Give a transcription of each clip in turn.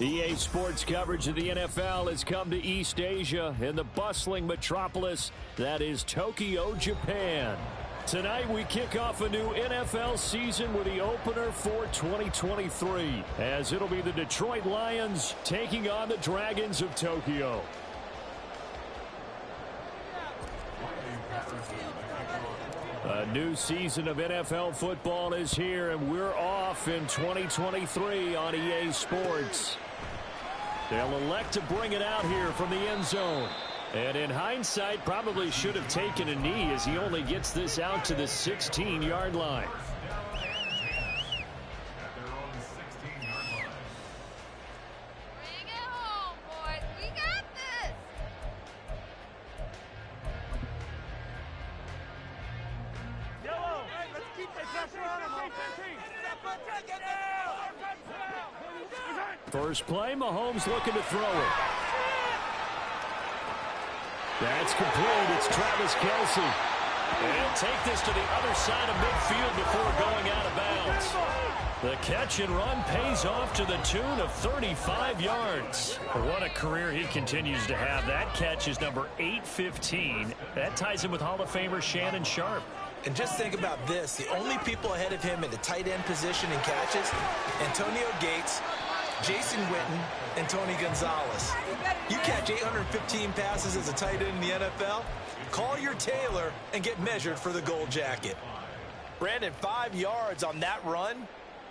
EA Sports coverage of the NFL has come to East Asia in the bustling metropolis that is Tokyo, Japan. Tonight we kick off a new NFL season with the opener for 2023, as it'll be the Detroit Lions taking on the Dragons of Tokyo. A new season of NFL football is here, and we're off in 2023 on EA Sports. They'll elect to bring it out here from the end zone. And in hindsight, probably should have taken a knee as he only gets this out to the 16-yard line. Bring it home, boys. We got this. Yellow. Hey, let's keep the pressure on him. First play, Mahomes looking to throw it. That's complete. It's Travis Kelce. He'll take this to the other side of midfield before going out of bounds. The catch and run pays off to the tune of 35 yards. What a career he continues to have. That catch is number 815. That ties him with Hall of Famer Shannon Sharp. And just think about this. The only people ahead of him in the tight end position in catches, Antonio Gates, Jason Witten, and Tony Gonzalez. You catch 815 passes as a tight end in the NFL? Call your tailor and get measured for the gold jacket. Brandon, 5 yards on that run.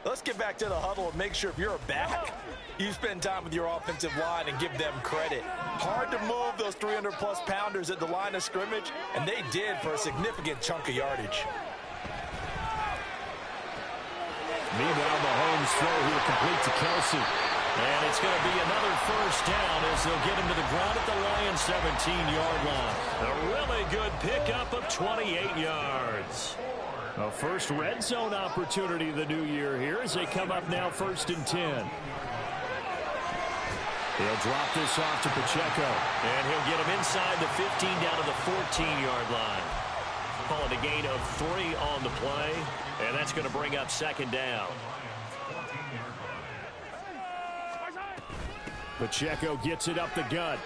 Let's get back to the huddle and make sure if you're a back, you spend time with your offensive line and give them credit. Hard to move those 300-plus pounders at the line of scrimmage, and they did for a significant chunk of yardage. Meanwhile, Mahomes' throw here complete to Kelce. And it's going to be another first down as they'll get him to the ground at the Lions' 17-yard line. A really good pickup of 28 yards. A first red zone opportunity of the new year here as they come up now 1st and 10. He'll drop this off to Pacheco. And he'll get him inside the 15 down to the 14-yard line. Call it a gain of 3 on the play. And that's going to bring up 2nd down. Pacheco gets it up the gut.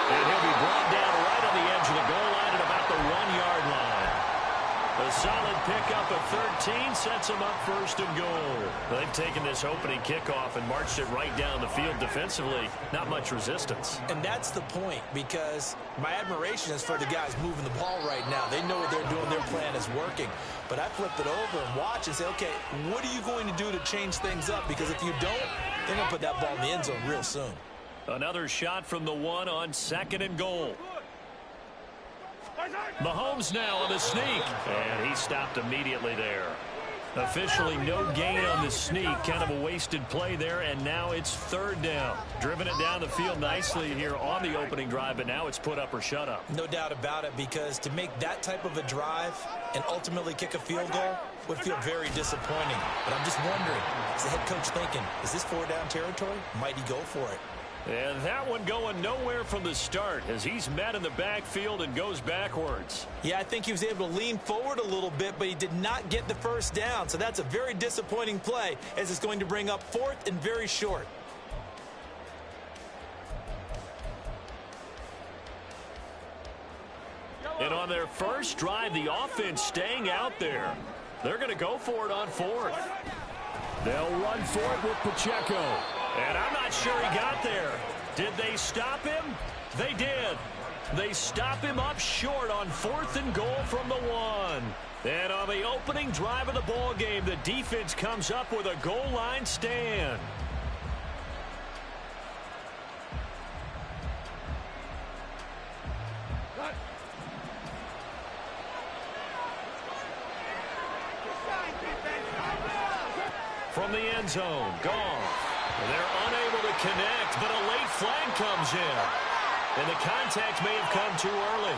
And he'll be brought down right on the edge of the goal line at about the 1-yard line. A solid pickup of 13 sets him up 1st and goal. They've taken this opening kickoff and marched it right down the field defensively. Not much resistance. And that's the point, because my admiration is for the guys moving the ball right now. They know what they're doing. Their plan is working. But I flip it over and watch and say, okay, what are you going to do to change things up? Because if you don't, they're going to put that ball in the end zone real soon. Another shot from the 1 on 2nd and goal. Mahomes now on the sneak. And he stopped immediately there. Officially no gain on the sneak. Kind of a wasted play there. And now it's 3rd down. Driven it down the field nicely here on the opening drive. But now it's put up or shut up. No doubt about it, because to make that type of a drive and ultimately kick a field goal would feel very disappointing. But I'm just wondering, is the head coach thinking, is this 4-down territory? Might he go for it? And that one going nowhere from the start as he's met in the backfield and goes backwards. Yeah, I think he was able to lean forward a little bit, but he did not get the first down. So that's a very disappointing play as it's going to bring up 4th and very short. And on their first drive, the offense staying out there. They're going to go for it on 4th. They'll run for it with Pacheco. And I'm not sure he got there. Did they stop him? They did. They stop him up short on 4th and goal from the 1. And on the opening drive of the ball game, the defense comes up with a goal line stand. From the end zone, Goff. They're unable to connect, but a late flag comes in. And the contact may have come too early.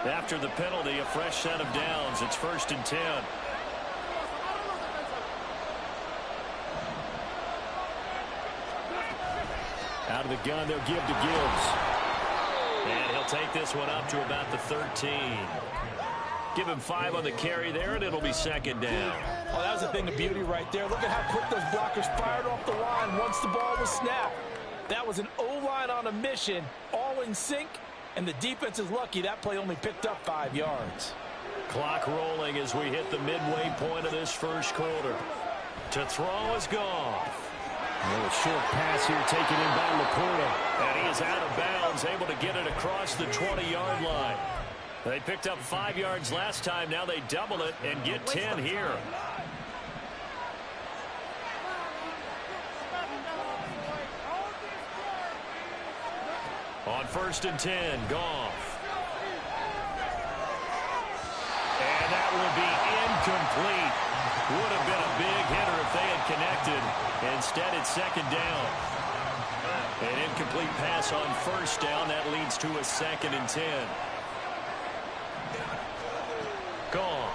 After the penalty, a fresh set of downs. It's 1st and 10. Out of the gun, they'll give to Gibbs. And he'll take this one up to about the 13. Give him 5 on the carry there, and it'll be second down. Oh, that was a thing of beauty right there. Look at how quick those blockers fired off the line once the ball was snapped. That was an O-line on a mission, all in sync, and the defense is lucky that play only picked up 5 yards. Clock rolling as we hit the midway point of this first quarter. To throw is Goff. A short pass here taken in by Laporta. And he is out of bounds, able to get it across the 20-yard line. They picked up 5 yards last time. Now they double it and get 10 here. On 1st and 10, Goff. And that will be incomplete. Would have been a big hitter if they had connected. Instead, it's second down. An incomplete pass on 1st down. That leads to a 2nd and 10. Goff.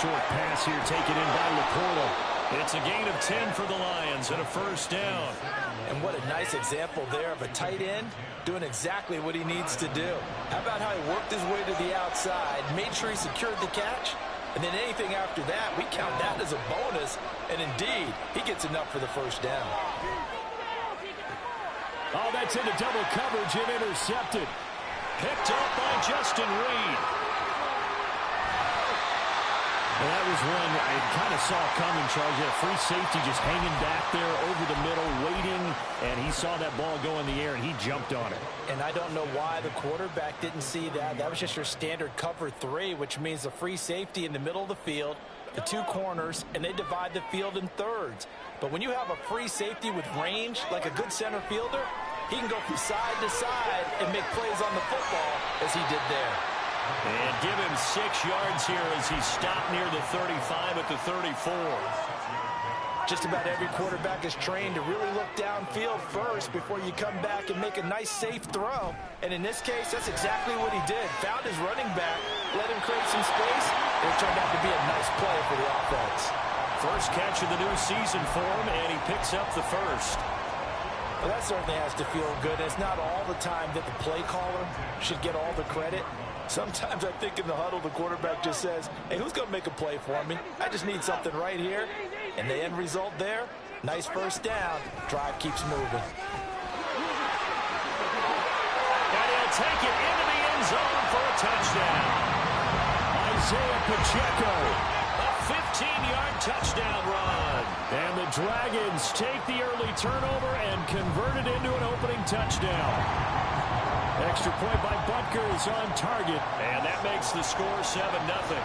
Short pass here taken in by Laporta. It's a gain of 10 for the Lions and a 1st down. And what a nice example there of a tight end doing exactly what he needs to do. How about how he worked his way to the outside, made sure he secured the catch, and then anything after that, we count that as a bonus. And indeed, he gets enough for the 1st down. Oh, that's into double coverage and intercepted. Picked up by Justin Reed. Well, that was one I kind of saw coming, Charles. Yeah, free safety just hanging back there over the middle, waiting, and he saw that ball go in the air, and he jumped on it. And I don't know why the quarterback didn't see that. That was just your standard cover 3, which means a free safety in the middle of the field, the 2 corners, and they divide the field in thirds. But when you have a free safety with range, like a good center fielder, he can go from side to side and make plays on the football as he did there. And give him 6 yards here as he stopped near the 35 at the 34. Just about every quarterback is trained to really look downfield first before you come back and make a nice, safe throw. And in this case, that's exactly what he did. Found his running back, let him create some space, and it turned out to be a nice play for the offense. First catch of the new season for him, and he picks up the 1st. Well, that certainly has to feel good. It's not all the time that the play caller should get all the credit. Sometimes I think in the huddle, the quarterback just says, hey, who's going to make a play for me? I just need something right here. And the end result there, nice 1st down. Drive keeps moving. And he'll take it into the end zone for a touchdown. Isaiah Pacheco. A 15-yard touchdown run. And the Dragons take the early turnover and convert it into an opening touchdown. Extra point by Butker is on target. And that makes the score 7-0.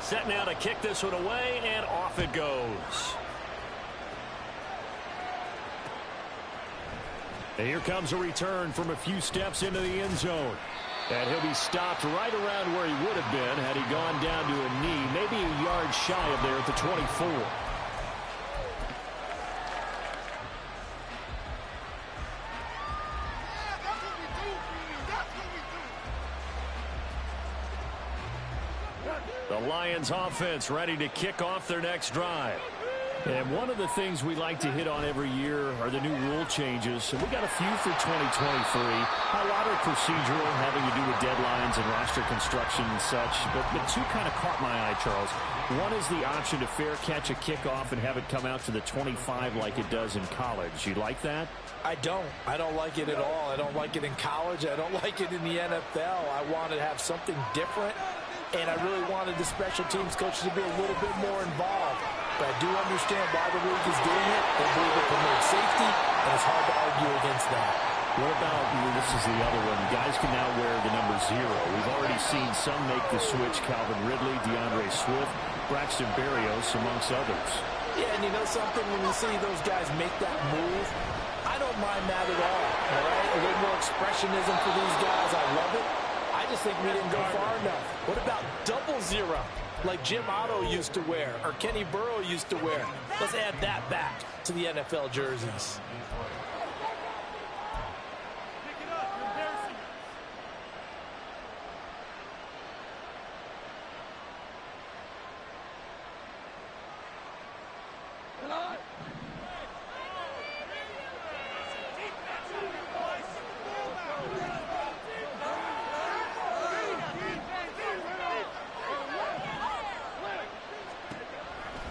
Set now to kick this one away, and off it goes. And here comes a return from a few steps into the end zone. And he'll be stopped right around where he would have been had he gone down to a knee, maybe a yard shy of there at the 24. The Lions offense ready to kick off their next drive. And one of the things we like to hit on every year are the new rule changes. And we got a few for 2023. A lot are procedural, having to do with deadlines and roster construction and such. But 2 kind of caught my eye, Charles. One is the option to fair catch a kickoff and have it come out to the 25 like it does in college. You like that? I don't. I don't like it at all. I don't like it in college. I don't like it in the NFL. I want to have something different. And I really wanted the special teams coaches to be a little bit more involved. But I do understand why the league is doing it. They believe it promotes safety, and it's hard to argue against that. What about, this is the other one, guys can now wear the number 0. We've already seen some make the switch, Calvin Ridley, DeAndre Swift, Braxton Berrios, amongst others. Yeah, and you know something, when you see those guys make that move, I don't mind that at all right? A little more expressionism for these guys, I love it. I just think we didn't go far enough. What about double 0? Like Jim Otto used to wear, or Kenny Burrow used to wear. Let's add that back to the NFL jerseys.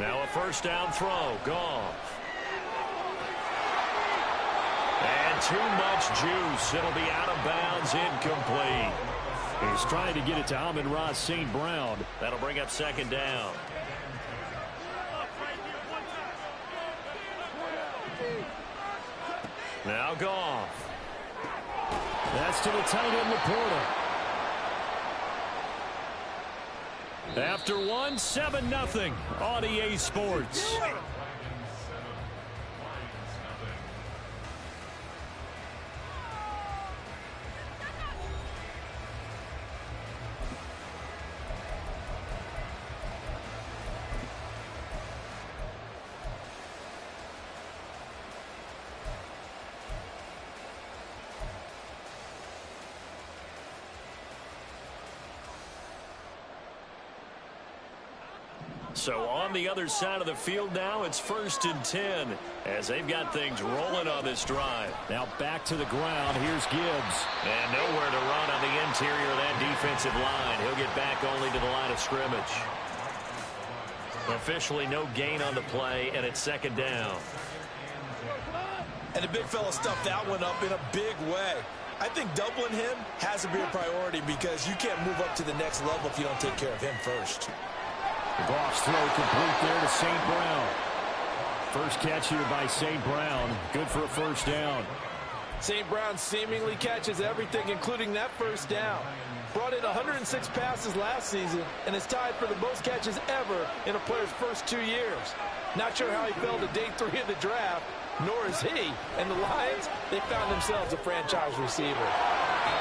Now a first down throw. Goff. And too much juice. It'll be out of bounds, incomplete. He's trying to get it to Amon-Ra St. Brown. That'll bring up second down. Now Goff. That's to the tight end, Laporta. After one, 7-0 on EA Sports. So on the other side of the field now, it's 1st and 10 as they've got things rolling on this drive. Now back to the ground. Here's Gibbs. And nowhere to run on the interior of that defensive line. He'll get back only to the line of scrimmage. Officially no gain on the play, and it's second down. And the big fella stuffed that one up in a big way. I think doubling him has to be a priority because you can't move up to the next level if you don't take care of him first. Goff's throw complete there to St. Brown. First catch here by St. Brown. Good for a first down. St. Brown seemingly catches everything, including that first down. Brought in 106 passes last season and is tied for the most catches ever in a player's first 2 years. Not sure how he fell to day 3 of the draft, nor is he. And the Lions, they found themselves a franchise receiver.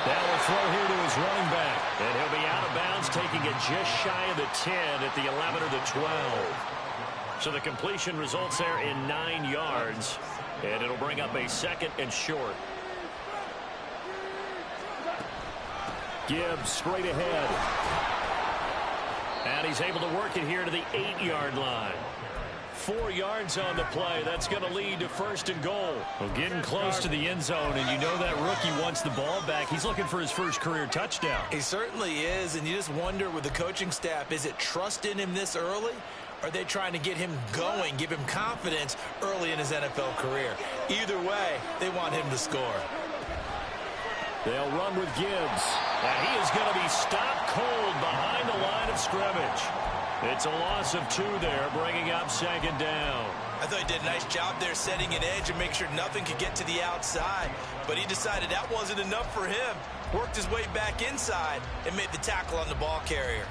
That will throw here to his running back. And he'll be out of bounds, taking it just shy of the 10 at the 11 or the 12. So the completion results there in 9 yards. And it'll bring up a second and short. Gibbs straight ahead. And he's able to work it here to the 8-yard line. 4 yards on the play. That's going to lead to 1st and goal. Well, getting close to the end zone, and you know that rookie wants the ball back. He's looking for his first career touchdown. He certainly is, and you just wonder with the coaching staff, is it trust in him this early? Or are they trying to get him going, give him confidence early in his NFL career? Either way, they want him to score. They'll run with Gibbs. And he is going to be stopped cold behind the line of scrimmage. It's a loss of 2 there, bringing up second down. I thought he did a nice job there setting an edge and make sure nothing could get to the outside. But he decided that wasn't enough for him. Worked his way back inside and made the tackle on the ball carrier.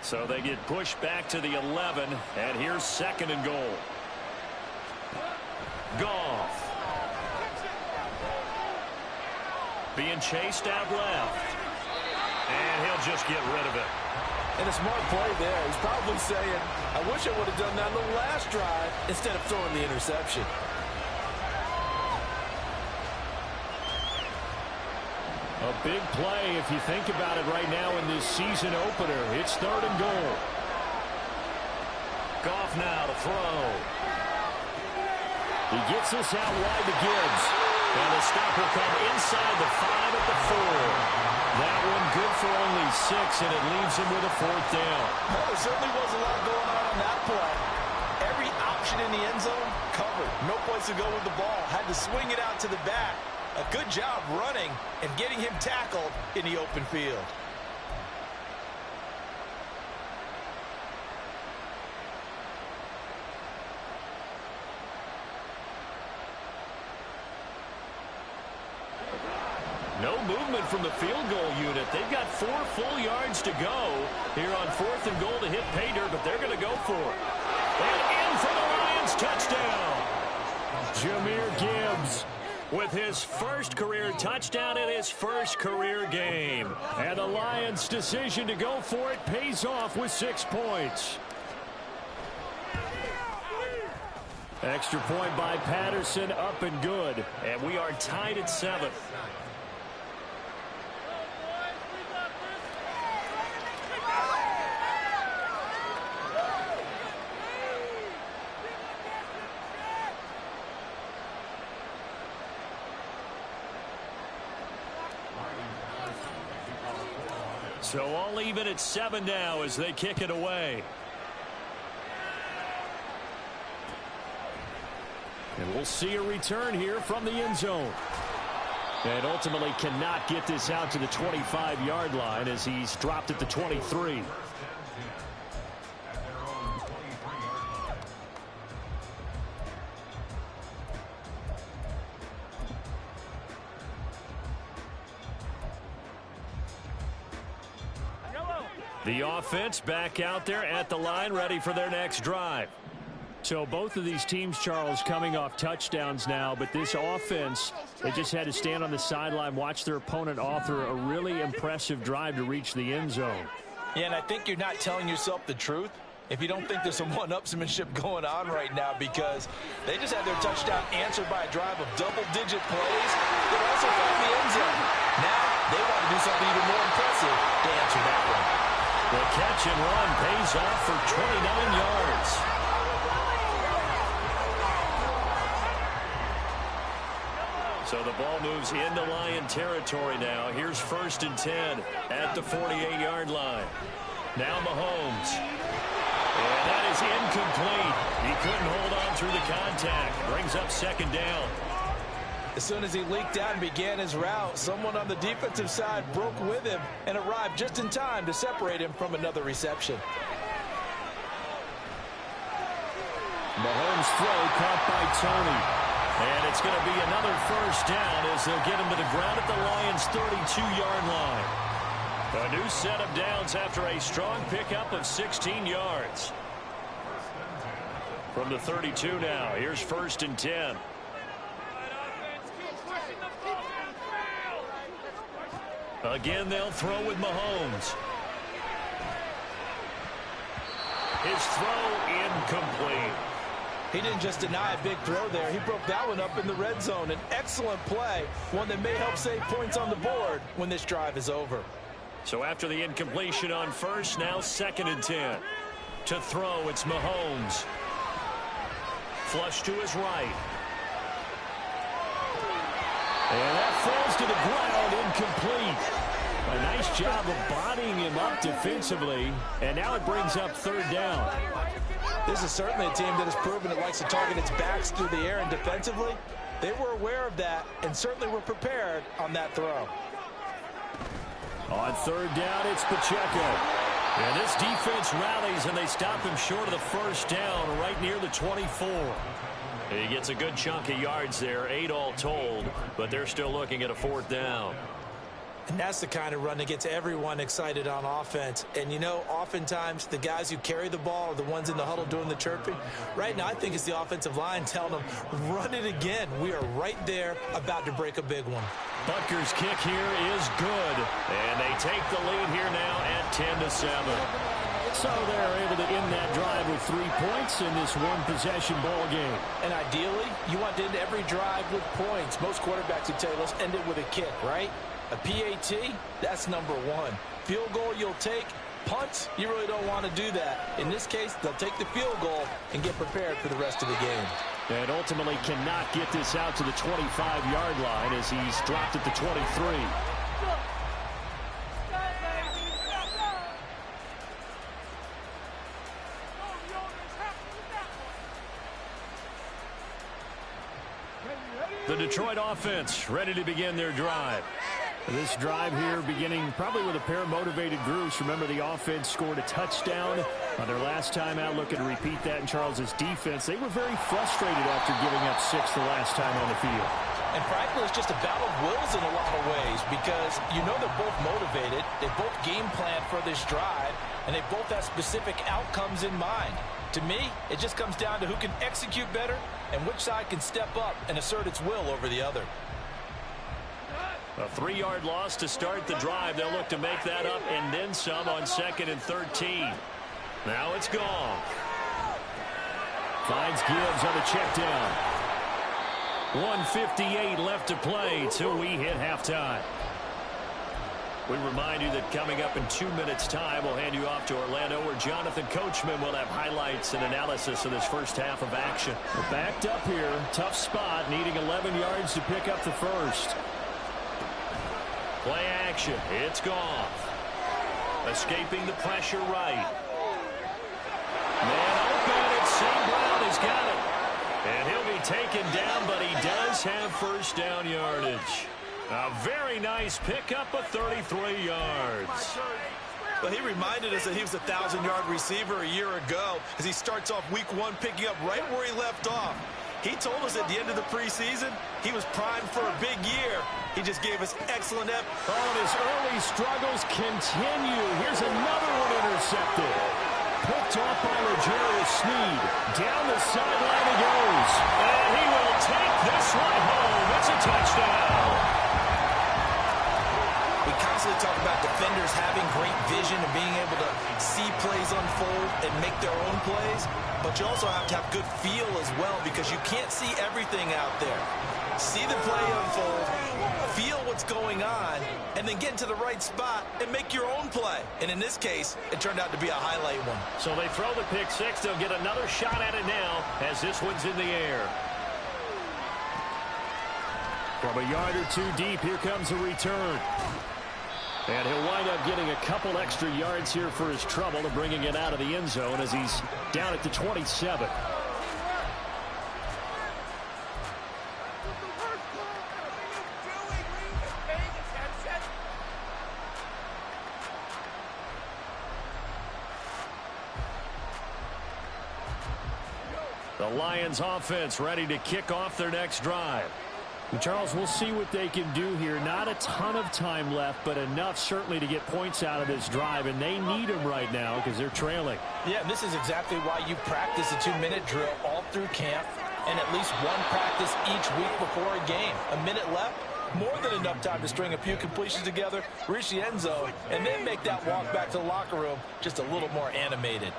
So they get pushed back to the 11, and here's 2nd and goal. Goff. Being chased out left. And he'll just get rid of it. And a smart play there. He's probably saying, I wish I would have done that on the last drive instead of throwing the interception. A big play if you think about it right now in this season opener. It's 3rd and goal. Goff now to throw. He gets this out wide to Gibbs. And the stop will come inside the 5 at the 4. That one good for only 6, and it leaves him with a 4th down. Well, there certainly was a lot going on that play. Every option in the end zone covered. No place to go with the ball. Had to swing it out to the back. A good job running and getting him tackled in the open field. No movement from the field goal unit. They've got 4 full yards to go here on 4th and goal to hit pay dirt, but they're going to go for it. And in for the Lions, touchdown. Jahmyr Gibbs with his first career touchdown in his first career game. And the Lions' decision to go for it pays off with 6 points. Extra point by Patterson, up and good. And we are tied at 7. So all even at 7 now as they kick it away. And we'll see a return here from the end zone. And ultimately cannot get this out to the 25-yard line as he's dropped at the 23. The offense back out there at the line, ready for their next drive. So both of these teams, Charles, coming off touchdowns now, but this offense, they just had to stand on the sideline, watch their opponent author a really impressive drive to reach the end zone. Yeah, and I think you're not telling yourself the truth if you don't think there's some one-upsmanship going on right now, because they just had their touchdown answered by a drive of double-digit plays that also found the end zone. Now they want to do something even more impressive to answer that one. The catch and run pays off for 29 yards. So the ball moves into Lion territory now. Here's 1st and 10 at the 48-yard line. Now Mahomes. And that is incomplete. He couldn't hold on through the contact. Brings up 2nd down. As soon as he leaked out and began his route, someone on the defensive side broke with him and arrived just in time to separate him from another reception. Mahomes' throw caught by Tony. And it's going to be another 1st down as they'll get him to the ground at the Lions' 32-yard line. A new set of downs after a strong pickup of 16 yards. From the 32 now, here's 1st and 10. Again, they'll throw with Mahomes. His throw incomplete. He didn't just deny a big throw there. He broke that one up in the red zone. An excellent play, one that may help save points on the board when this drive is over. So after the incompletion on 1st, now 2nd and 10. To throw, it's Mahomes. Flush to his right. And that falls to the ground, incomplete. A nice job of bodying him up defensively. And now it brings up 3rd down. This is certainly a team that has proven it likes to target its backs through the air, and defensively, they were aware of that and certainly were prepared on that throw. On 3rd down, it's Pacheco. And this defense rallies, and they stop him short of the 1st down right near the 24. He gets a good chunk of yards there, 8 all told, but they're still looking at a 4th down. And that's the kind of run that gets everyone excited on offense. And, you know, oftentimes the guys who carry the ball are the ones in the huddle doing the chirping. Right now, I think it's the offensive line telling them, run it again. We are right there about to break a big one. Butker's kick here is good. And they take the lead here now at 10-7. So they're able to end that drive with 3 points in this one-possession ball game. And ideally, you want to end every drive with points. Most quarterbacks would tell you, let's end it with a kick, right? A PAT, that's number 1. Field goal you'll take. Punts, you really don't want to do that. In this case, they'll take the field goal and get prepared for the rest of the game. And ultimately cannot get this out to the 25-yard line as he's dropped at the 23. The Detroit offense ready to begin their drive. This drive here beginning probably with a pair of motivated groups. Remember, the offense scored a touchdown on their last time out. Looking to repeat that in Charles's defense. They were very frustrated after giving up 6 the last time on the field. And frankly, it's just a battle of wills in a lot of ways because you know they're both motivated. They both game plan for this drive, and they both have specific outcomes in mind. To me, it just comes down to who can execute better and which side can step up and assert its will over the other. A 3-yard loss to start the drive. They'll look to make that up and then some on 2nd and 13. Now it's gone. Finds Gibbs on the check down. 1:58 left to play till we hit halftime. We remind you that coming up in 2 minutes' time, we'll hand you off to Orlando, where Jonathan Coachman will have highlights and analysis of this first half of action. We're backed up here. Tough spot, needing 11 yards to pick up the first. Play action. It's Goff. Escaping the pressure right. Man open. It's St. Brown has got it. And he'll be taken down, but he does have first down yardage. A very nice pickup of 33 yards. Well, he reminded us that he was a 1,000-yard receiver a year ago as he starts off week 1 picking up right where he left off. He told us at the end of the preseason he was primed for a big year. He just gave us excellent effort. Oh, and his early struggles continue. Here's another one intercepted. Picked off by L'Jarius Sneed. Down the sideline he goes. And he will take this one home. It's a touchdown. We constantly talk about defenders having great vision and being able to see plays unfold and make their own plays. But you also have to have good feel as well because you can't see everything out there. See the play unfold, feel what's going on, and then get into the right spot and make your own play. And in this case, it turned out to be a highlight one. So they throw the pick six. They'll get another shot at it now as this one's in the air. From a yard or two deep, here comes a return. And he'll wind up getting a couple extra yards here for his trouble to bringing it out of the end zone as he's down at the 27. The Lions offense ready to kick off their next drive. And Charles, we'll see what they can do here. Not a ton of time left, but enough certainly to get points out of this drive, and they need them right now because they're trailing. Yeah, and this is exactly why you practice a 2-minute drill all through camp and at least one practice each week before a game. A minute left, more than enough time to string a few completions together, reach the end zone, and then make that walk back to the locker room just a little more animated.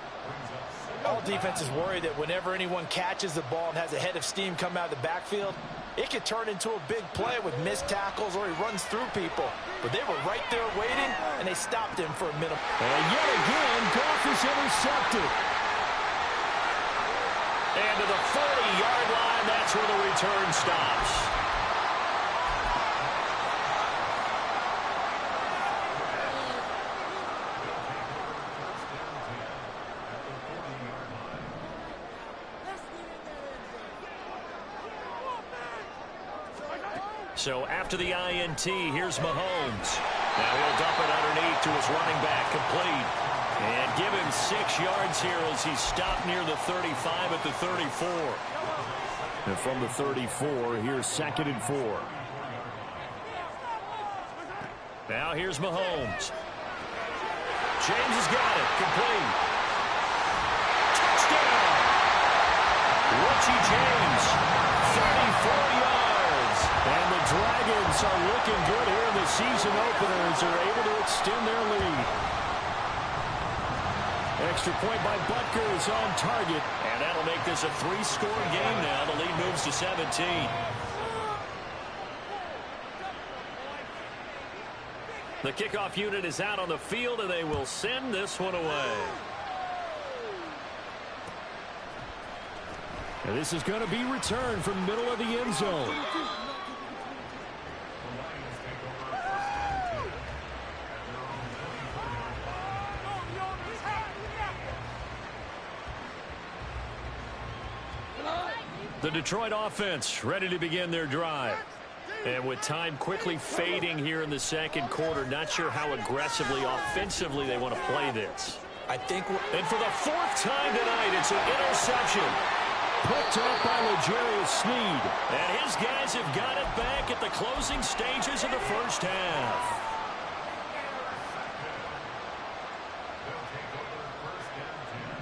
All defenses worry that whenever anyone catches the ball and has a head of steam come out of the backfield, it could turn into a big play with missed tackles or he runs through people. But they were right there waiting, and they stopped him for a minute. And yet again, Goff is intercepted. And to the 40-yard line, that's where the return stops. So after the INT, here's Mahomes. Now he'll dump it underneath to his running back, complete. And give him 6 yards here as he stopped near the 35 at the 34. And from the 34, here's 2nd and 4. Now here's Mahomes. James has got it, complete. Touchdown! Richie James, 34 yards. And the Dragons are looking good here in the season openers. They're able to extend their lead. Extra point by Butker is on target. And that'll make this a 3-score game now. The lead moves to 17. The kickoff unit is out on the field, and they will send this one away. And this is going to be returned from the middle of the end zone. The Detroit offense ready to begin their drive. And with time quickly fading here in the second quarter, not sure how aggressively, offensively they want to play this. I think, and for the 4th time tonight, it's an interception. Picked up by L'Jarius Sneed. And his guys have got it back at the closing stages of the first half.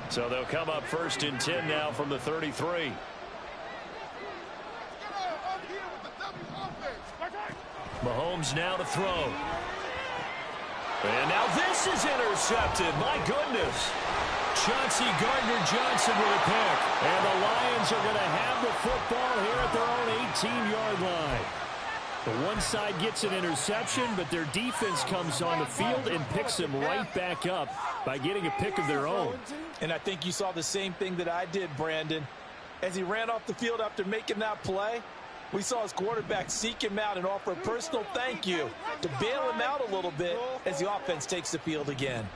So they'll come up 1st and 10 now from the 33. Mahomes now to throw. And now this is intercepted. My goodness. Chauncey Gardner-Johnson with a pick. And the Lions are going to have the football here at their own 18-yard line. The one side gets an interception, but their defense comes on the field and picks them right back up by getting a pick of their own. And I think you saw the same thing that I did, Brandon. As he ran off the field after making that play, we saw his quarterback seek him out and offer a personal thank you to bail him out a little bit as the offense takes the field again.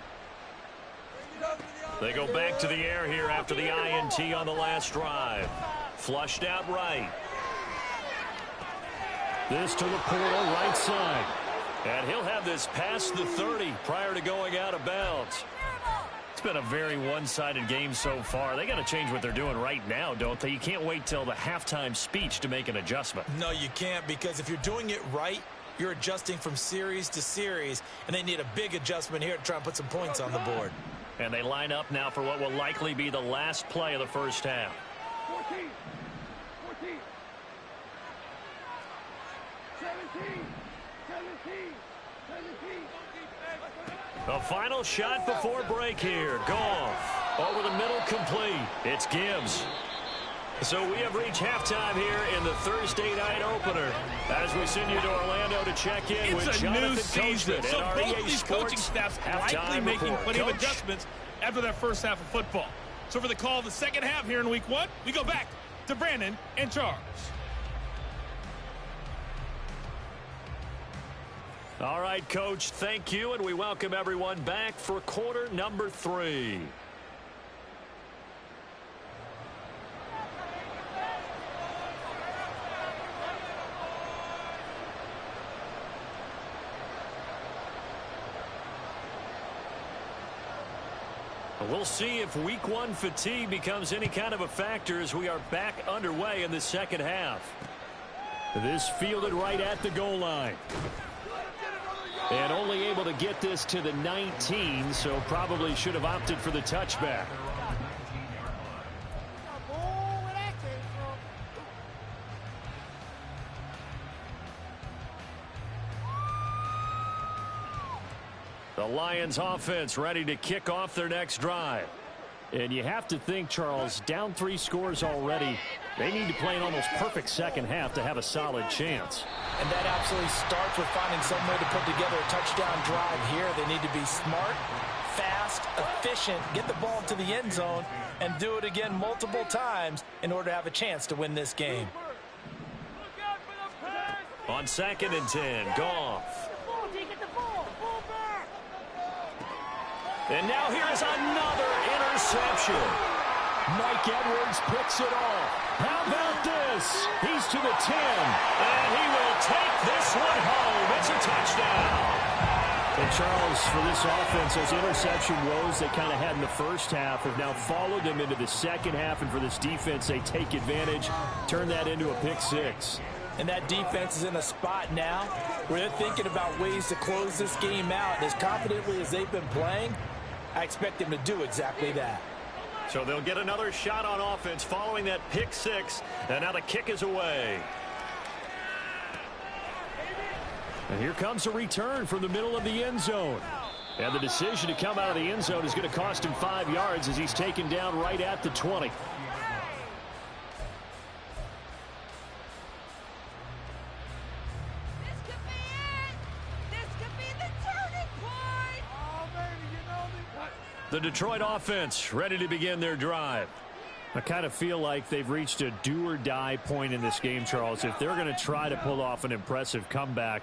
They go back to the air here after the INT on the last drive. Flushed out right. This to the portal right side. And he'll have this past the 30 prior to going out of bounds. It's been a very one-sided game so far. They got to change what they're doing right now, don't they? You can't wait till the halftime speech to make an adjustment. No, you can't, because if you're doing it right, you're adjusting from series to series, and they need a big adjustment here to try and put some points on the board. And they line up now for what will likely be the last play of the first half. 14. 17. The final shot before break here. Goff over the middle, complete. It's Gibbs. So we have reached halftime here in the Thursday night opener as we send you to Orlando to check in with Jonathan new season. Coachman So at both REA these Sports coaching staffs likely halftime making report. plenty of Coach. adjustments after that first half of football. So for the call of the second half here in week 1, we go back to Brandon and Charles. All right, Coach, thank you, and we welcome everyone back for quarter number 3. We'll see if week 1 fatigue becomes any kind of a factor as we are back underway in the second half. This fielded right at the goal line. And only able to get this to the 19, so probably should have opted for the touchback. The Lions offense ready to kick off their next drive. And you have to think, Charles, down 3 scores already. They need to play an almost perfect second half to have a solid chance. And that absolutely starts with finding some way to put together a touchdown drive here. They need to be smart, fast, efficient, get the ball to the end zone, and do it again multiple times in order to have a chance to win this game. On 2nd and 10, Goff. And now here is another interception. Mike Edwards picks it off. How about this? He's to the 10. And he will take this one home. It's a touchdown. And Charles, for this offense, those interception woes they kind of had in the first half have now followed them into the second half. And for this defense, they take advantage, turn that into a pick 6. And that defense is in a spot now where they're thinking about ways to close this game out. And as confidently as they've been playing, I expect them to do exactly that. So they'll get another shot on offense following that pick 6. And now the kick is away. And here comes a return from the middle of the end zone. And the decision to come out of the end zone is going to cost him 5 yards as he's taken down right at the 20. The Detroit offense ready to begin their drive. I kind of feel like they've reached a do-or-die point in this game, Charles. If they're going to try to pull off an impressive comeback,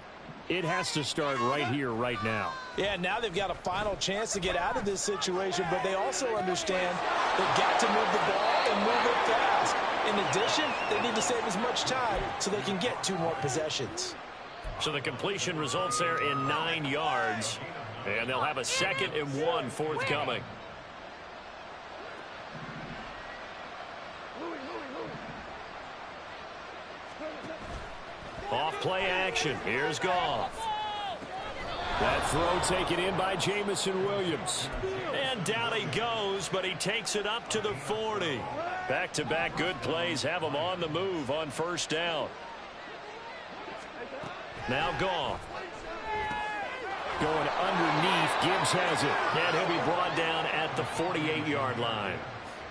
it has to start right here, right now. Yeah, now they've got a final chance to get out of this situation, but they also understand they've got to move the ball and move it fast. In addition, they need to save as much time so they can get 2 more possessions. So the completion results there in 9 yards. And they'll have a 2nd and 1 forthcoming. Off play action. Here's Goff. That throw taken in by Jamison Williams. And down he goes, but he takes it up to the 40. Back-to-back good plays have him on the move on first down. Now Goff. Going underneath, Gibbs has it. And he'll be brought down at the 48-yard line.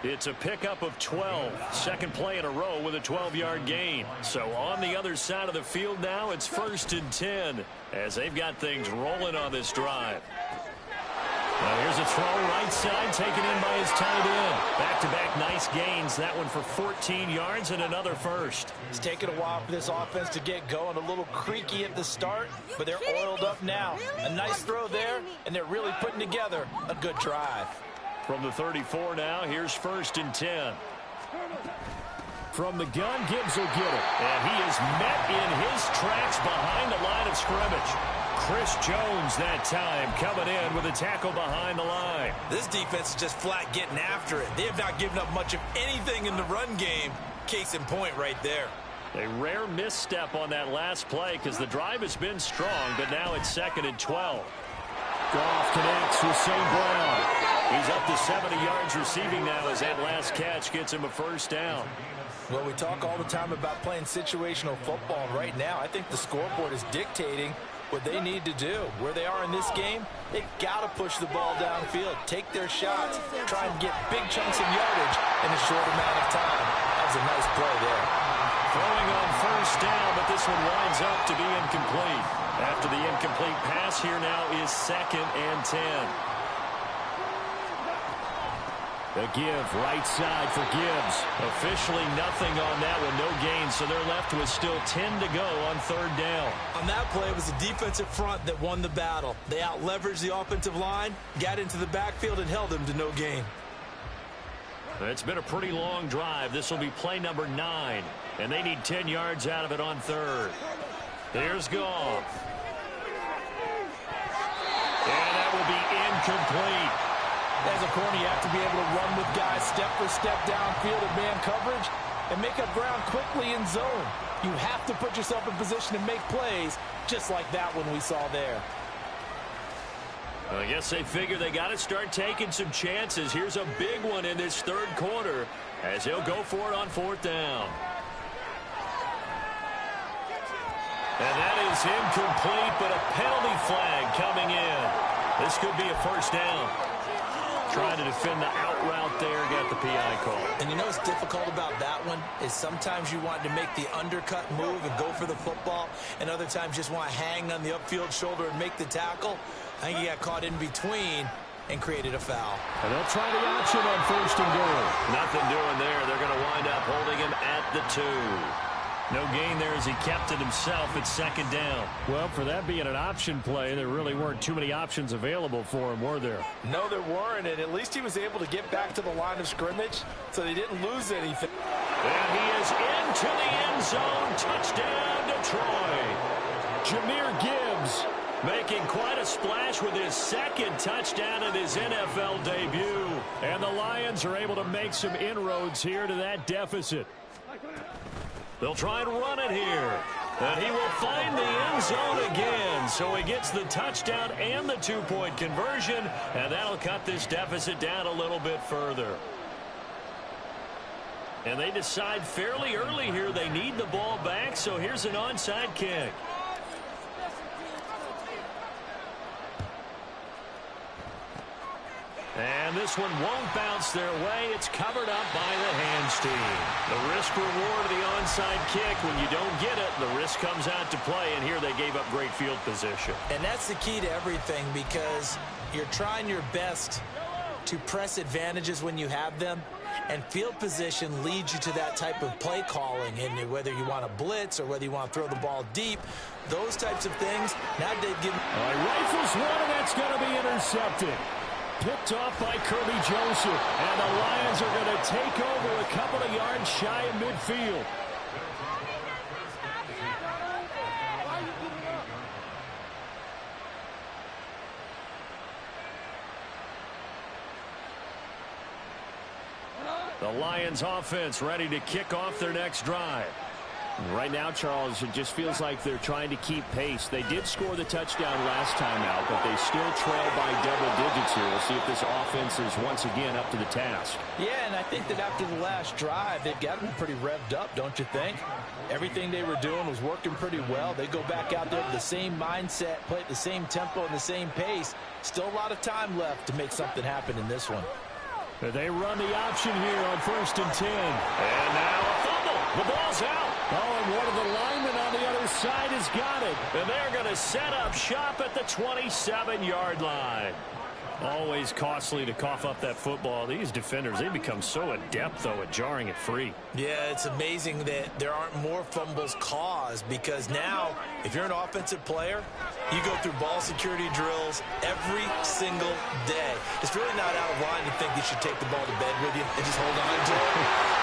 It's a pickup of 12. Second play in a row with a 12-yard gain. So on the other side of the field now, it's 1st and 10 as they've got things rolling on this drive. Now here's a throw right side taken in by his tight end. Back-to-back nice gains. That one for 14 yards and another first. It's taken a while for this offense to get going. A little creaky at the start, but they're oiled up now. A nice throw there, and they're really putting together a good drive. From the 34 now, here's 1st and 10. From the gun, Gibbs will get it. And he is met in his tracks behind the line of scrimmage. Chris Jones that time coming in with a tackle behind the line. This defense is just flat getting after it. They have not given up much of anything in the run game. Case in point right there. A rare misstep on that last play because the drive has been strong, but now it's 2nd and 12. Goff connects with St. Brown. He's up to 70 yards receiving now as that last catch gets him a first down. Well, we talk all the time about playing situational football. Right now, I think the scoreboard is dictating what they need to do. Where they are in this game, they've got to push the ball downfield, take their shots, try and get big chunks of yardage in a short amount of time. That was a nice play there. Throwing on first down, but this one winds up to be incomplete. After the incomplete pass, here now is 2nd and 10. The give, right side for Gibbs. Officially nothing on that one, no gain, so they're left with still 10 to go on 3rd down. On that play, it was the defensive front that won the battle. They out-leveraged the offensive line, got into the backfield, and held them to no gain. It's been a pretty long drive. This will be play number 9, and they need 10 yards out of it on 3rd. Here's Goff. And that will be incomplete. As a corner, you have to be able to run with guys step for step downfield in man coverage and make up ground quickly in zone. You have to put yourself in position to make plays just like that one we saw there. Well, I guess they figure they got to start taking some chances. Here's a big one in this 3rd quarter as he'll go for it on 4th down. And that is incomplete, but a penalty flag coming in. This could be a first down. Trying to defend the out route there, got the PI call. And you know what's difficult about that one is sometimes you want to make the undercut move and go for the football, and other times just want to hang on the upfield shoulder and make the tackle. I think he got caught in between and created a foul. And they'll try the option on 1st and goal. Nothing doing there. They're going to wind up holding him at the 2. No gain there as he kept it himself at 2nd down. Well, for that being an option play, there really weren't too many options available for him, were there? No, there weren't, and at least he was able to get back to the line of scrimmage, so they didn't lose anything. And he is into the end zone. Touchdown, Detroit. Jahmyr Gibbs making quite a splash with his 2nd touchdown in his NFL debut. And the Lions are able to make some inroads here to that deficit. They'll try and run it here. And he will find the end zone again. So he gets the touchdown and the 2-point conversion. And that'll cut this deficit down a little bit further. And they decide fairly early here they need the ball back. So here's an onside kick. And this one won't bounce their way. It's covered up by the hands team. The risk reward of the onside kick. When you don't get it, the risk comes out to play. And here they gave up great field position. And that's the key to everything, because you're trying your best to press advantages when you have them. And field position leads you to that type of play calling. And whether you want to blitz or whether you want to throw the ball deep, those types of things, now they've given... Rifles one, and that's going to be intercepted. Picked off by Kirby Joseph. And the Lions are going to take over a couple of yards shy of midfield. The Lions offense ready to kick off their next drive. Right now, Charles, it just feels like they're trying to keep pace. They did score the touchdown last time out, but they still trail by double digits here. We'll see if this offense is once again up to the task. Yeah, and I think that after the last drive, they've gotten pretty revved up, don't you think? Everything they were doing was working pretty well. They go back out there with the same mindset, play at the same tempo and the same pace. Still a lot of time left to make something happen in this one. They run the option here on 1st and 10. And now a fumble. The ball's out. Oh, and one of the linemen on the other side has got it. And they're going to set up shop at the 27-yard line. Always costly to cough up that football. These defenders, they become so adept, though, at jarring it free. Yeah, it's amazing that there aren't more fumbles caused, because now, if you're an offensive player, you go through ball security drills every single day. It's really not out of line to think you should take the ball to bed with you and just hold on to it.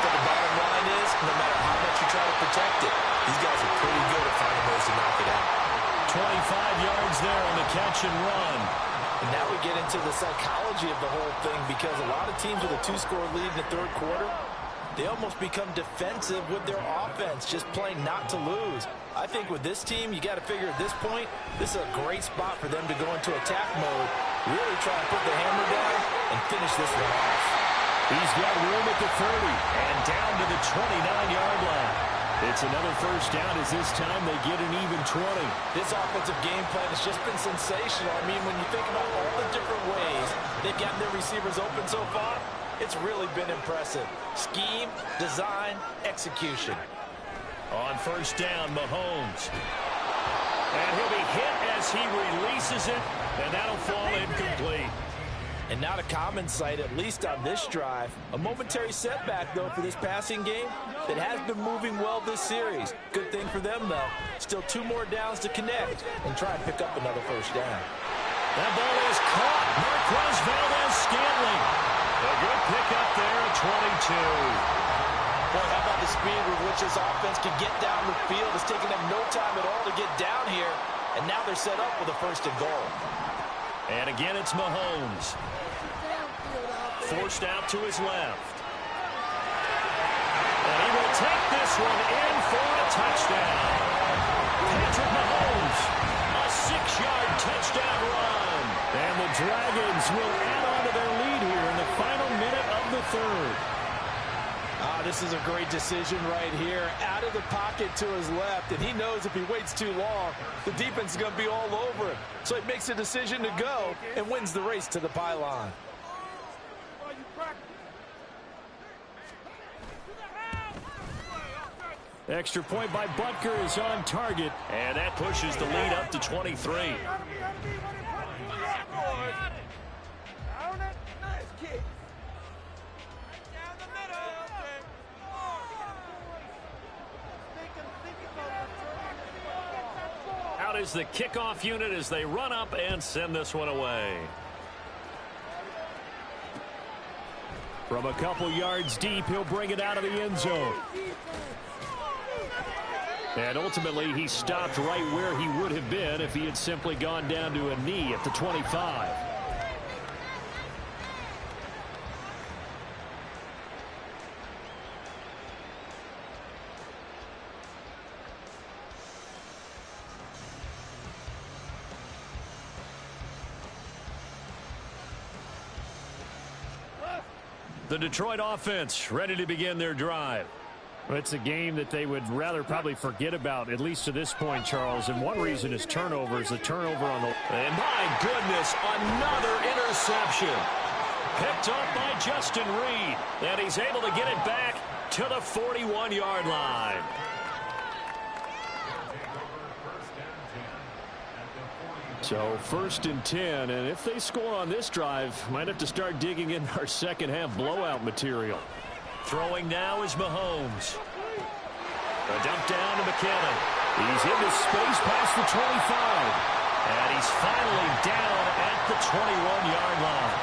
But the bottom line is, no matter how much you try to protect it, these guys are pretty good at finding ways to knock it out. 25 yards there on the catch and run. And now we get into the psychology of the whole thing, because a lot of teams with a 2-score lead in the third quarter, they almost become defensive with their offense, just playing not to lose. I think with this team, you got to figure at this point, this is a great spot for them to go into attack mode, really try to put the hammer down and finish this one off. He's got room at the 30 and down to the 29-yard line. It's another first down, as this time they get an even 20. This offensive game plan has just been sensational. I mean, when you think about all the different ways they've gotten their receivers open so far, it's really been impressive. Scheme, design, execution. On first down, Mahomes. And he'll be hit as he releases it, and that'll fall incomplete. And not a common sight, at least on this drive. A momentary setback, though, for this passing game that has been moving well this series. Good thing for them, though. Still 2 more downs to connect and try and pick up another first down. That ball is caught. Marquez Valdes-Scantling. A good pickup there at 22. Boy, how about the speed with which this offense can get down the field? It's taken them no time at all to get down here, and now they're set up with a first and goal. And again, it's Mahomes. Forced out to his left. And he will take this one in for a touchdown. Patrick Mahomes, a 6-yard touchdown run. And the Dragons will add on to their lead here in the final minute of the third. This is a great decision right here. Out of the pocket to his left, and he knows if he waits too long, the defense is going to be all over him. So he makes a decision to go and wins the race to the pylon. Extra point by Butker is on target, and that pushes the lead up to 23. Out is the kickoff unit as they run up and send this one away. From a couple yards deep, he'll bring it out of the end zone. And ultimately, he stopped right where he would have been if he had simply gone down to a knee at the 25. The Detroit offense ready to begin their drive. Well, it's a game that they would rather probably forget about, at least to this point, Charles. And one reason is turnovers. The turnover on the... And my goodness, another interception. Picked up by Justin Reed. And he's able to get it back to the 41-yard line. So first and 10, and if they score on this drive, might have to start digging in our second half blowout material. Throwing now is Mahomes. A dump down to McKinnon. He's into space past the 25. And he's finally down at the 21-yard line.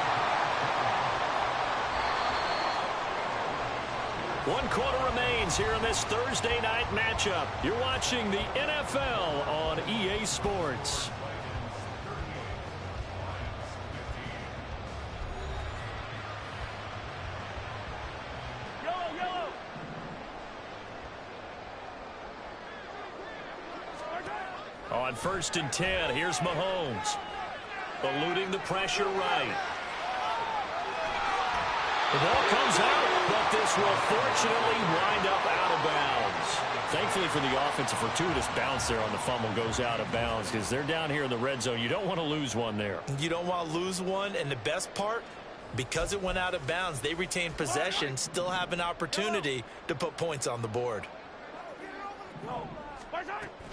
1 quarter remains here in this Thursday night matchup. You're watching the NFL on EA Sports. On first and 10, here's Mahomes. Eluding the pressure right. The ball comes out, but this will fortunately wind up out of bounds. Thankfully for the offense, a fortuitous bounce there on the fumble goes out of bounds because they're down here in the red zone. You don't want to lose one there. You don't want to lose one, and the best part, because it went out of bounds, they retain possession, still have an opportunity to put points on the board.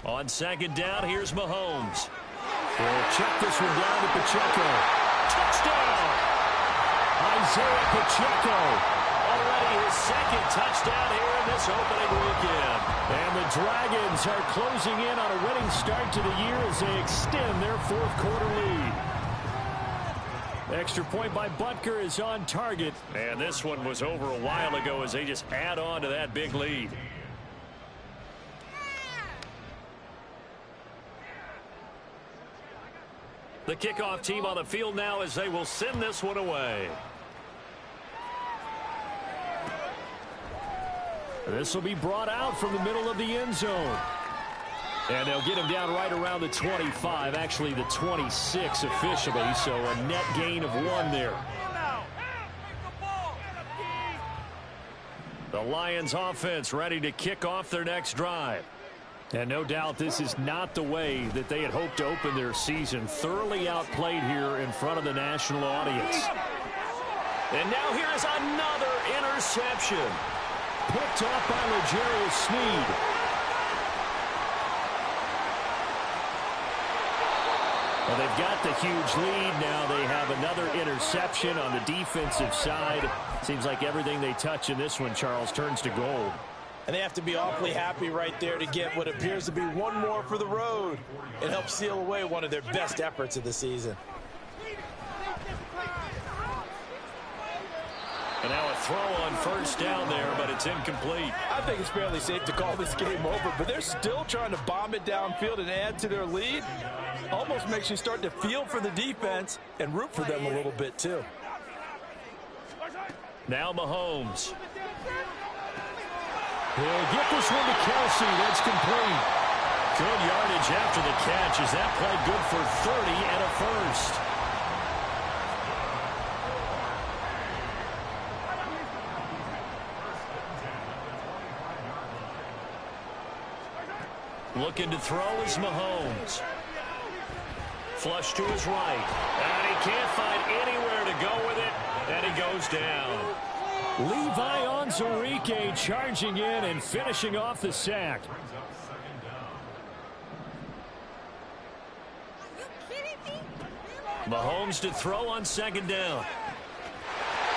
On second down, here's Mahomes. We'll check this one down to Pacheco. Touchdown! Isaiah Pacheco. Already his second touchdown here in this opening weekend. And the Dragons are closing in on a winning start to the year as they extend their fourth quarter lead. Extra point by Butker is on target. And this one was over a while ago as they just add on to that big lead. The kickoff team on the field now as they will send this one away. This will be brought out from the middle of the end zone. And they'll get him down right around the 25, actually the 26 officially, so a net gain of 1 there. The Lions offense ready to kick off their next drive. And no doubt this is not the way that they had hoped to open their season. Thoroughly outplayed here in front of the national audience. And now here is another interception. Picked up by L'Jarius Sneed. Well, they've got the huge lead. Now they have another interception on the defensive side. Seems like everything they touch in this one, Charles, turns to gold. And they have to be awfully happy right there to get what appears to be one more for the road. It helps seal away one of their best efforts of the season. And now a throw on first down there, but it's incomplete. I think it's fairly safe to call this game over, but they're still trying to bomb it downfield and add to their lead. Almost makes you start to feel for the defense and root for them a little bit, too. Now Mahomes. He'll get this one to Kelsey. That's complete. Good yardage after the catch. Is that play good for 30 and a first? Looking to throw is Mahomes. Flush to his right. And he can't find anywhere to go with it. And he goes down. Levi Onwuzurike charging in and finishing off the sack. Mahomes to throw on second down.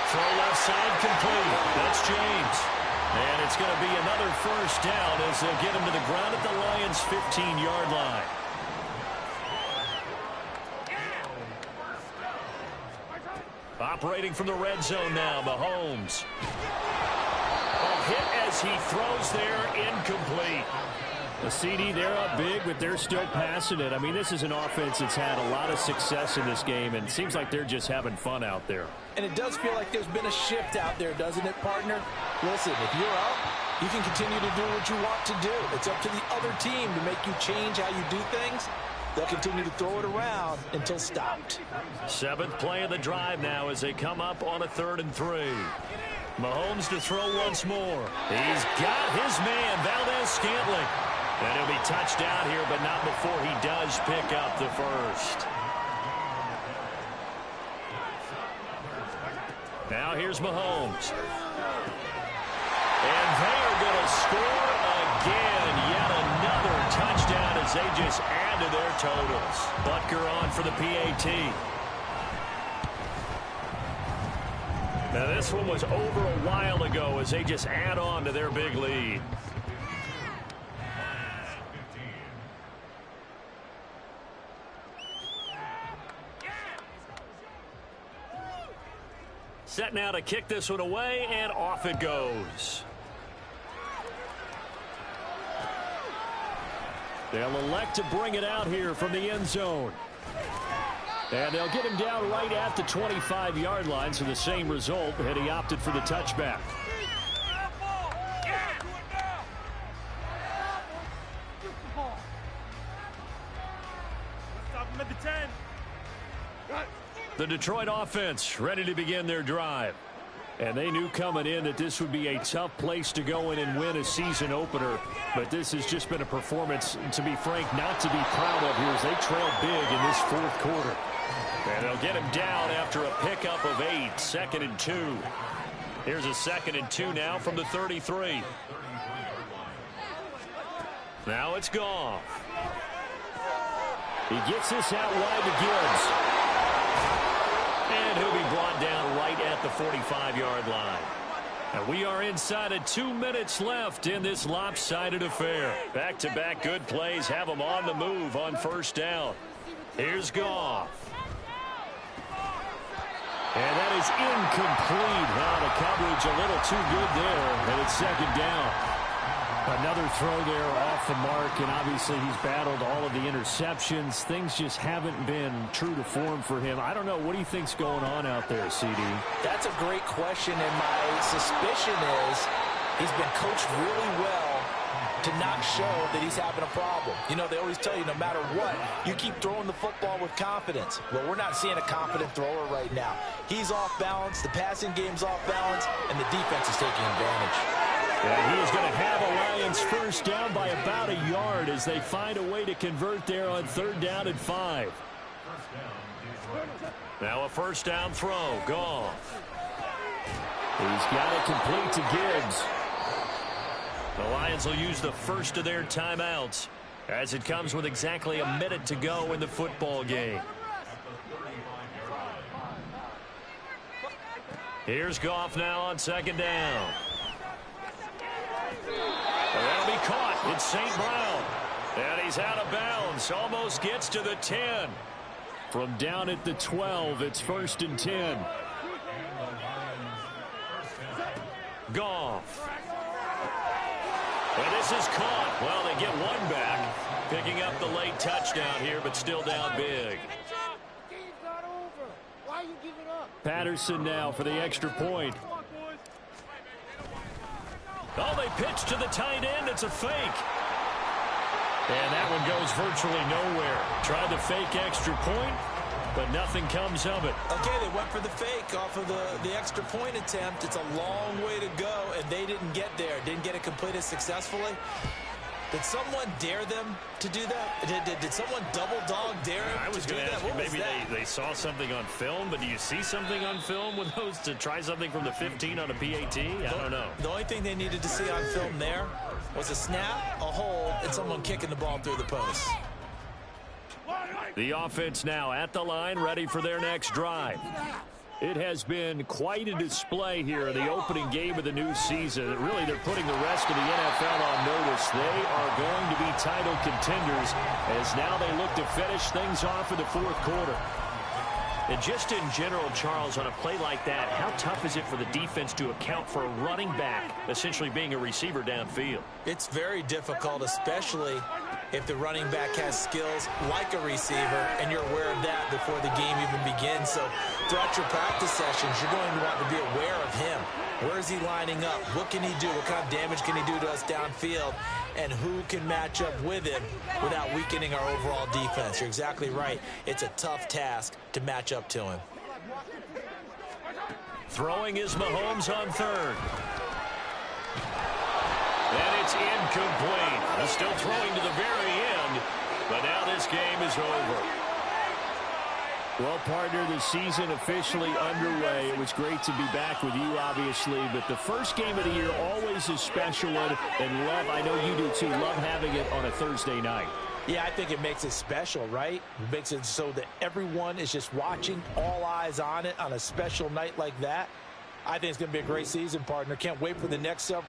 Throw left side complete. That's James. And it's going to be another first down as they'll get him to the ground at the Lions' 15-yard line. Operating from the red zone now, Mahomes. A hit as he throws there, incomplete. The CD, they're up big, but they're still passing it. I mean, this is an offense that's had a lot of success in this game, and it seems like they're just having fun out there. And it does feel like there's been a shift out there, doesn't it, partner? Listen, if you're up, you can continue to do what you want to do. It's up to the other team to make you change how you do things. They'll continue to throw it around until stopped. 7th play of the drive now as they come up on a 3rd and 3. Mahomes to throw once more. He's got his man, Valdez-Scantling. And he'll be touched out here, but not before he does pick up the first. Now here's Mahomes. And they are going to score again. Yet another touchdown as they just add to their totals. Butker on for the PAT. Now this one was over a while ago as they just add on to their big lead. Set now to kick this one away, and off it goes. They'll elect to bring it out here from the end zone. And they'll get him down right at the 25-yard line, so the same result, had he opted for the touchback. The Detroit offense ready to begin their drive. And they knew coming in that this would be a tough place to go in and win a season opener. But this has just been a performance, to be frank, not to be proud of here as they trail big in this 4th quarter. And they'll get him down after a pickup of 8, 2nd and 2. Here's a 2nd and 2 now from the 33. Now it's Goff. He gets this out wide to Gibbs. And he'll be brought down right at the 45-yard line. And we are inside of 2 minutes left in this lopsided affair. Back-to-back good plays have them on the move on first down. Here's Goff. And that is incomplete. Now the coverage a little too good there, and it's second down. Another throw there off the mark, and obviously he's battled all of the interceptions. Things just haven't been true to form for him. I don't know. What do you think's going on out there, CD? That's a great question, and my suspicion is he's been coached really well to not show that he's having a problem. You know, they always tell you no matter what, you keep throwing the football with confidence. Well, we're not seeing a confident thrower right now. He's off balance, the passing game's off balance, and the defense is taking advantage. Yeah, he is going to have a Lions first down by about a yard as they find a way to convert there on 3rd down and 5. Now a first down throw. Goff. He's got it complete to Gibbs. The Lions will use the first of their timeouts as it comes with exactly a minute to go in the football game. Here's Goff now on 2nd down. And that'll be caught. It's St. Brown. And he's out of bounds. Almost gets to the 10. From down at the 12, it's 1st and 10. Goff. And this is caught. Well, they get one back. Picking up the late touchdown here, but still down big. Patterson now for the extra point. Oh, they pitch to the tight end. It's a fake. And that one goes virtually nowhere. Tried the fake extra point, but nothing comes of it. Okay, they went for the fake off of the extra point attempt. It's a long way to go, and they didn't get there. Didn't get it completed successfully. Did someone dare them to do that? Did someone double dog dare them I was to do going to that? ask you, What was maybe that? they saw something on film, but do you see something on film with those to try something from the 15 on a PAT? I don't know. The only thing they needed to see on film there was a snap, a hold, and someone kicking the ball through the post. The offense now at the line, ready for their next drive. It has been quite a display here in the opening game of the new season. Really, they're putting the rest of the NFL on notice. They are going to be title contenders as now they look to finish things off in the 4th quarter. And just in general, Charles, on a play like that, how tough is it for the defense to account for a running back essentially being a receiver downfield? It's very difficult, especially if the running back has skills like a receiver, and you're aware of that before the game even begins. So throughout your practice sessions, you're going to want to be aware of him. Where is he lining up? What can he do? What kind of damage can he do to us downfield? And who can match up with him without weakening our overall defense? You're exactly right. It's a tough task to match up to him. Throwing is Mahomes on 3rd. And it's incomplete. He's still throwing to the very end, but now this game is over. Well, partner, the season officially underway. It was great to be back with you, obviously, but the first game of the year always a special one, and love, I know you do too, love having it on a Thursday night. Yeah, I think it makes it special, right? It makes it so that everyone is just watching, all eyes on it on a special night like that. I think it's going to be a great season, partner. Can't wait for the next several.